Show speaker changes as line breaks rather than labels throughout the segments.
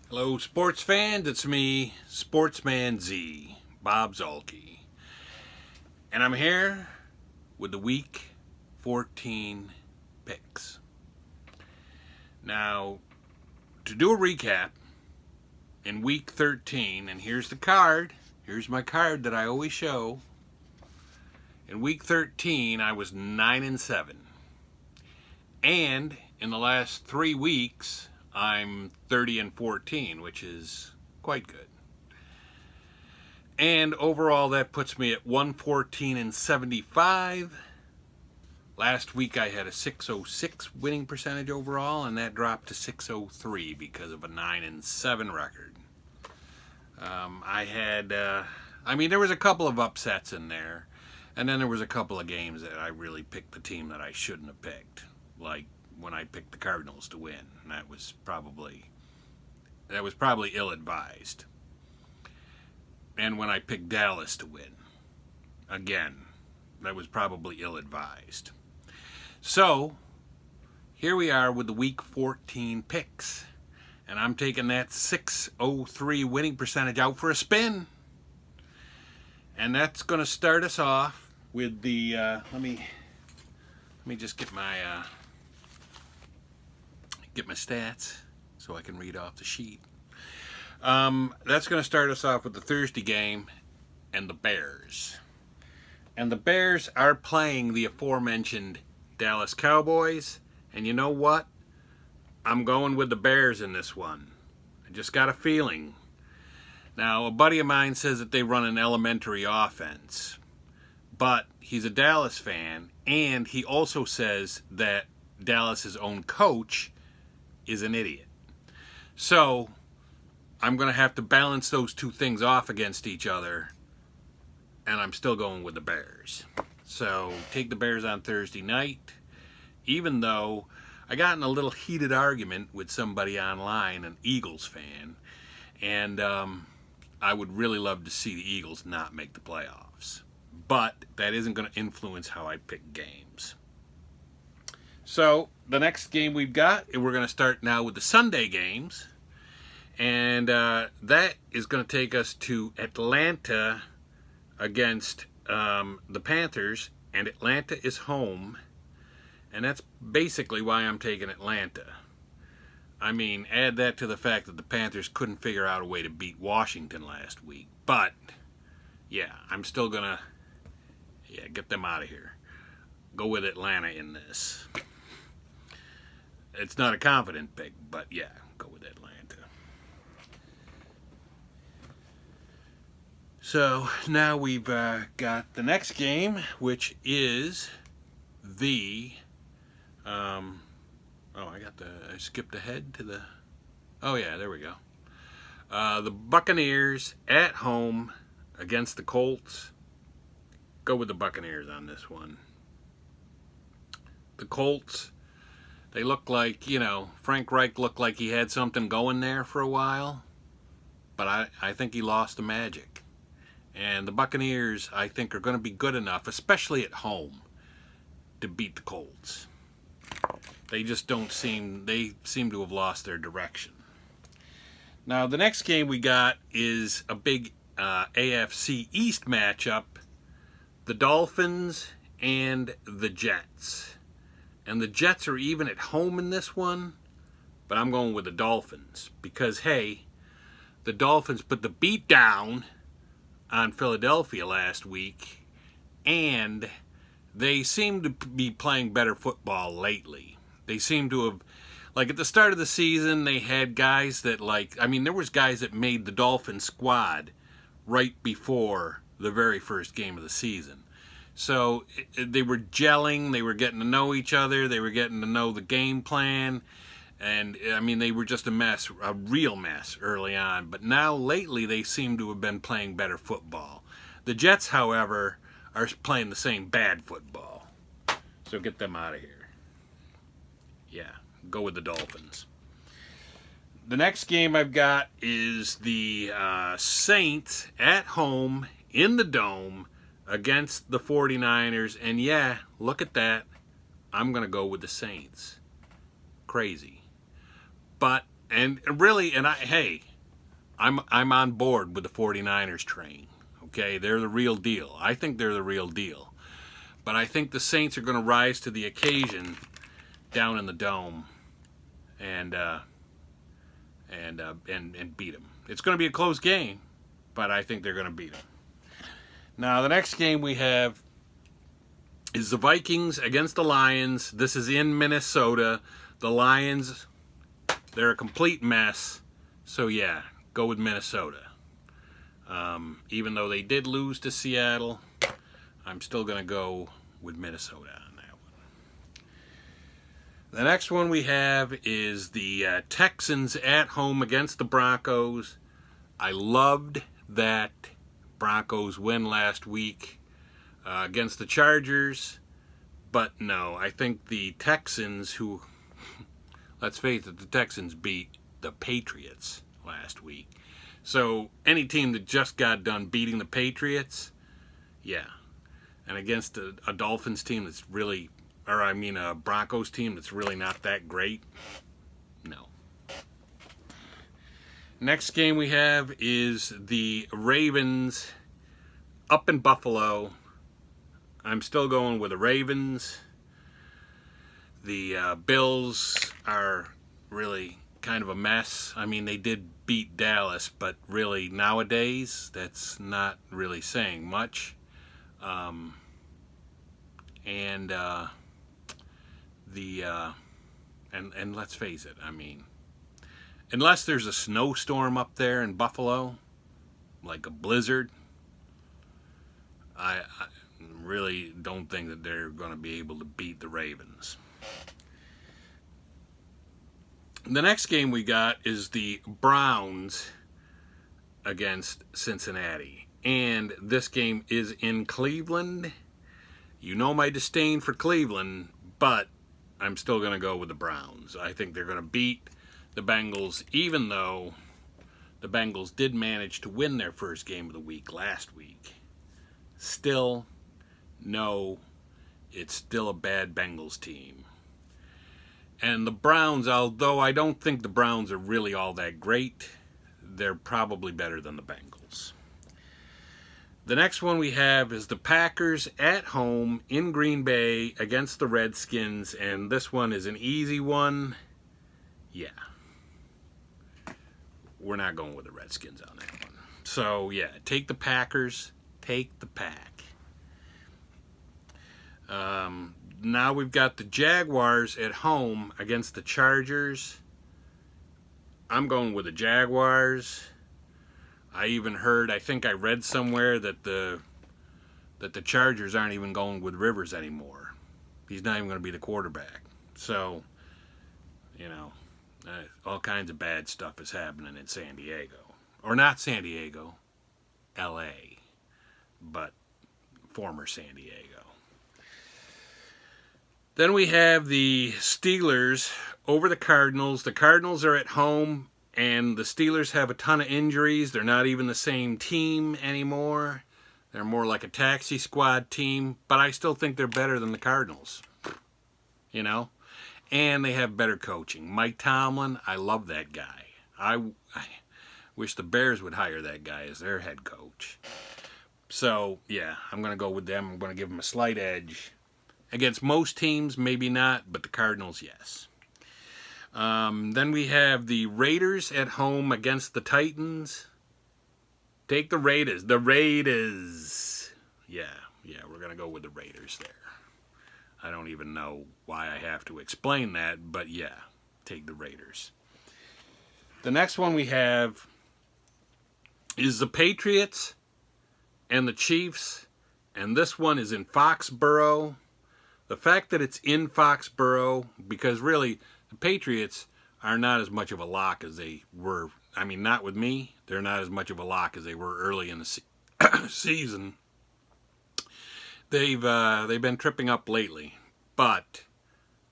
Hello, sports fans. It's me, Sportsman Z, Bob Zolke. And I'm here with the Week 14 picks. Now, to do a recap, in Week 13, and here's the card. Here's my card that I always show. In Week 13, I was 9-7. And in the last 3 weeks, I'm 30-14, which is quite good. And overall, that puts me at 114-75. Last week, I had a 606 winning percentage overall, and that dropped to 603 because of a 9-7 record. There was a couple of upsets in there, and then there was a couple of games that I really picked the team that I shouldn't have picked, like when I picked the Cardinals to win. And that was probably ill-advised. And when I picked Dallas to win, again, that was probably ill-advised. So, here we are with the Week 14 picks. And I'm taking that 603 winning percentage out for a spin. And that's going to start us off with the, let me just get my stats so I can read off the sheet. That's going to start us off with the Thursday game and the Bears. And the Bears are playing the aforementioned Dallas Cowboys. And you know what? I'm going with the Bears in this one. I just got a feeling. Now, a buddy of mine says that they run an elementary offense. But he's a Dallas fan, and he also says that Dallas's own coach is an idiot. So, I'm going to have to balance those two things off against each other, and I'm still going with the Bears. So, take the Bears on Thursday night, even though I got in a little heated argument with somebody online, an Eagles fan, and I would really love to see the Eagles not make the playoffs. But that isn't going to influence how I pick games. So, the next game we're going to start now with the Sunday games. And that is going to take us to Atlanta against the Panthers. And Atlanta is home. And that's basically why I'm taking Atlanta. I mean, add that to the fact that the Panthers couldn't figure out a way to beat Washington last week. But, yeah, I'm still going to get them out of here. Go with Atlanta in this. It's not a confident pick, but yeah, go with Atlanta. So now we've got the next game, which is the I skipped ahead to the, oh yeah, there we go. The Buccaneers at home against the Colts. Go with the Buccaneers on this one. The Colts, they look like, Frank Reich looked like he had something going there for a while, but I think he lost the magic. And the Buccaneers, I think, are going to be good enough, especially at home, to beat the Colts. They seem to have lost their direction. Now, the next game we got is a big AFC East matchup, the Dolphins and the Jets. And the Jets are even at home in this one, but I'm going with the Dolphins because, hey, the Dolphins put the beat down on Philadelphia last week, and they seem to be playing better football lately. They seem to have, like at the start of the season, they had guys that there was guys that made the Dolphins squad right before the very first game of the season. So they were gelling, they were getting to know each other, they were getting to know the game plan, and they were just a mess, a real mess early on. But now lately they seem to have been playing better football. The Jets, however, are playing the same bad football. So get them out of here. Yeah, go with the Dolphins. The next game I've got is the Saints at home in the Dome against the 49ers. And yeah, look at that. I'm going to go with the Saints. Crazy. But And really, I'm on board with the 49ers train. Okay, they're the real deal. I think they're the real deal. But I think the Saints are going to rise to the occasion down in the dome and beat them. It's going to be a close game, but I think they're going to beat them. Now, the next game we have is the Vikings against the Lions. This is in Minnesota. The Lions, they're a complete mess. So, yeah, go with Minnesota. Even though they did lose to Seattle, I'm still going to go with Minnesota on that one. The next one we have is the Texans at home against the Broncos. I loved that Broncos win last week against the Chargers. But no, I think the Texans, who, let's face it, the Texans beat the Patriots last week. So any team that just got done beating the Patriots, yeah. And against a Dolphins team that's really, a Broncos team that's really not that great, no. Next game we have is the Ravens up in Buffalo. I'm still going with the Ravens. The Bills are really kind of a mess. I mean, they did beat Dallas, but really nowadays that's not really saying much. And let's face it, I mean, unless there's a snowstorm up there in Buffalo, like a blizzard, I really don't think that they're going to be able to beat the Ravens. The next game we got is the Browns against Cincinnati. And this game is in Cleveland. You know my disdain for Cleveland, but I'm still going to go with the Browns. I think they're going to beat the Bengals, even though the Bengals did manage to win their first game of the week last week. Still, no, it's still a bad Bengals team. And the Browns, although I don't think the Browns are really all that great, they're probably better than the Bengals. The next one we have is the Packers at home in Green Bay against the Redskins, and this one is an easy one. Yeah. We're not going with the Redskins on that one. So, yeah, take the Packers, take the Pack. Now we've got the Jaguars at home against the Chargers. I'm going with the Jaguars. I even heard, I think I read somewhere that the Chargers aren't even going with Rivers anymore. He's not even going to be the quarterback. So, all kinds of bad stuff is happening in San Diego. Or not San Diego, L.A., but former San Diego. Then we have the Steelers over the Cardinals. The Cardinals are at home, and the Steelers have a ton of injuries. They're not even the same team anymore. They're more like a taxi squad team, but I still think they're better than the Cardinals. And they have better coaching. Mike Tomlin, I love that guy. I wish the Bears would hire that guy as their head coach. So, yeah, I'm going to go with them. I'm going to give them a slight edge. Against most teams, maybe not, but the Cardinals, yes. Then we have the Raiders at home against the Titans. Take the Raiders. The Raiders. Yeah, we're going to go with the Raiders there. I don't even know why I have to explain that, but yeah, take the Raiders. The next one we have is the Patriots and the Chiefs, and this one is in Foxborough. The fact that it's in Foxborough, because really, the Patriots are not as much of a lock as they were. I mean, not with me. They're not as much of a lock as they were early in the season. They've been tripping up lately, but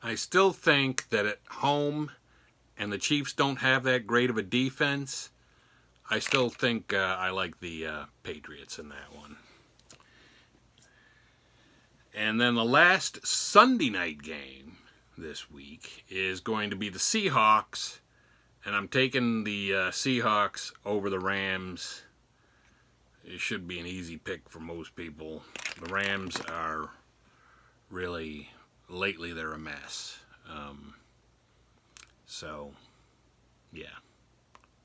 I still think that at home, and the Chiefs don't have that great of a defense, I still think I like the Patriots in that one. And then the last Sunday night game this week is going to be the Seahawks And I'm taking the Seahawks over the Rams. It should be an easy pick for most people. The Rams are really, lately they're a mess. So, yeah.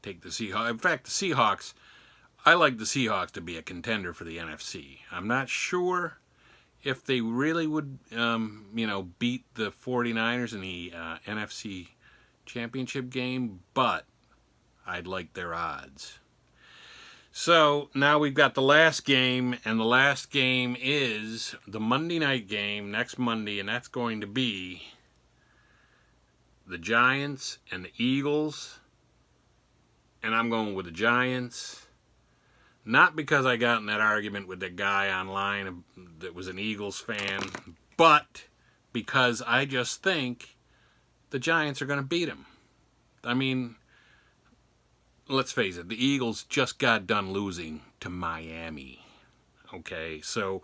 Take the Seahawks. In fact, the Seahawks, I like the Seahawks to be a contender for the NFC. I'm not sure if they really would, beat the 49ers in the NFC Championship game, but I'd like their odds. So now we've got the last game, and the last game is the Monday night game next Monday, and that's going to be the Giants and the Eagles, and I'm going with the Giants. Not because I got in that argument with that guy online that was an Eagles fan, but because I just think the Giants are going to beat them. I mean, let's face it, the Eagles just got done losing to Miami. Okay, so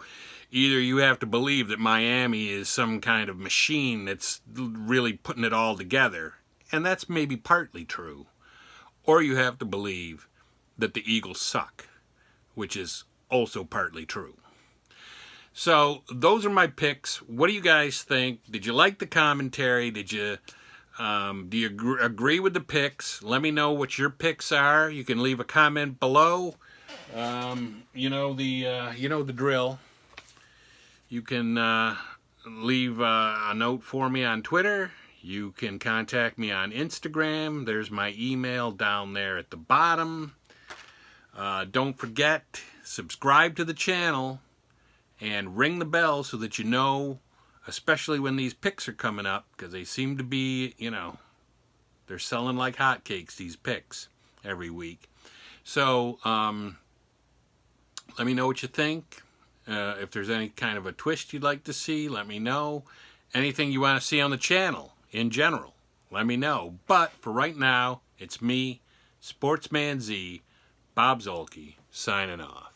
either you have to believe that Miami is some kind of machine that's really putting it all together, and that's maybe partly true, or you have to believe that the Eagles suck, which is also partly true. So those are my picks. What do you guys think? Did you like the commentary? Do you agree with the picks? Let me know what your picks are. You can leave a comment below. You know the drill. You can leave a note for me on Twitter. You can contact me on Instagram. There's my email down there at the bottom. Don't forget, subscribe to the channel and ring the bell so that you know, especially when these picks are coming up, because they seem to be, they're selling like hotcakes, these picks, every week. So, let me know what you think. If there's any kind of a twist you'd like to see, let me know. Anything you want to see on the channel in general, let me know. But for right now, it's me, Sportsman Z, Bob Zolke, signing off.